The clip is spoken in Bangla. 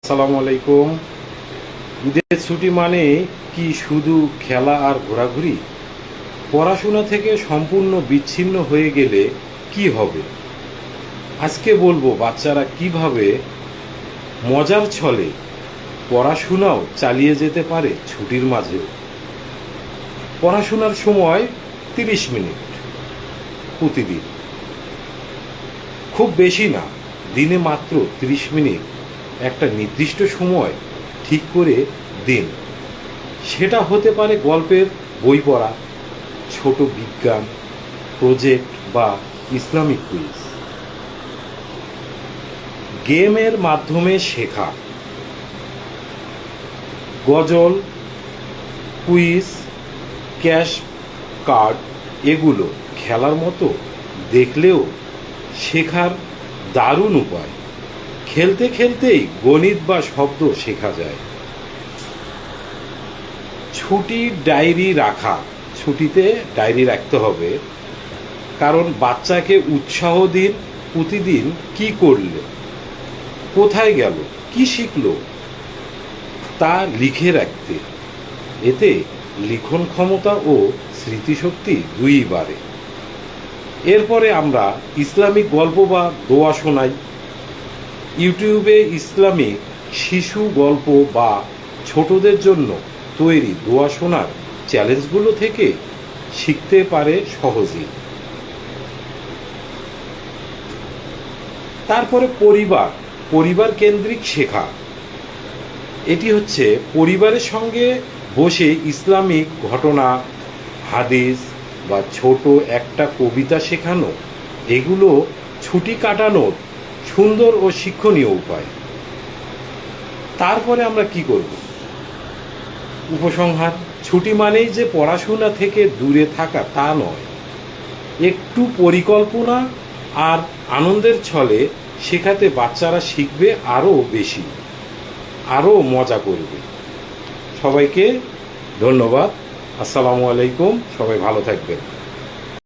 আসসালামু আলাইকুম। ঈদের ছুটি মানে কি শুধু খেলা আর ঘোরাঘুরি? পড়াশোনা থেকে সম্পূর্ণ বিচ্ছিন্ন হয়ে গেলে কি হবে? আজকে বলবো বাচ্চারা কিভাবে মজার ছলে পড়াশোনাও চালিয়ে যেতে পারে ছুটির মাঝেও। পড়াশোনার সময় 30 মিনিট প্রতিদিন, খুব বেশি না, দিনে মাত্র 30 মিনিট একটা নির্দিষ্ট সময় ঠিক করে দিন। সেটা হতে পারে গল্পের বই পড়া, ছোট বিজ্ঞান প্রজেক্ট বা ইসলামিক কুইজ। গেমের মাধ্যমে শেখা, গজল, কুইজ, ক্যাশ কার্ড, এগুলো খেলার মতো দেখলেও শেখার দারুণ উপায়। খেলতে খেলতেই গণিত বা শব্দ শেখা যায়। ছুটির ডায়েরি রাখা, ছুটিতে ডায়েরি রাখতে হবে, কারণ বাচ্চাকে উৎসাহ দিন। প্রতিদিন কি করলে, কোথায় গেল, কি শিখলো তা লিখে রাখতে। এতে লিখন ক্ষমতা ও স্মৃতিশক্তি দুইই বাড়ে। এরপরে আমরা ইসলামিক গল্প বা দোয়া শোনাই। ইউটিউবে ইসলামিক শিশু গল্প বা ছোটদের জন্য তৈরি দোয়া শোনার চ্যালেঞ্জগুলো থেকে শিখতে পারে সহজেই। তারপরে পরিবার কেন্দ্রিক শেখা। এটি হচ্ছে পরিবারের সঙ্গে বসে ইসলামিক ঘটনা, হাদিস বা ছোট একটা কবিতা শেখানো। এগুলো ছুটি কাটানোর সুন্দর ও শিক্ষণীয় উপায়। তারপরে আমরা কি করব? উপসংহার: ছুটি মানেই যে পড়াশোনা থেকে দূরে থাকা তা নয়। একটু পরিকল্পনা আর আনন্দের ছলে শেখাতে বাচ্চারা শিখবে আরও বেশি, আরও মজা করবে। সবাইকে ধন্যবাদ। আসসালামু আলাইকুম। সবাই ভালো থাকবেন।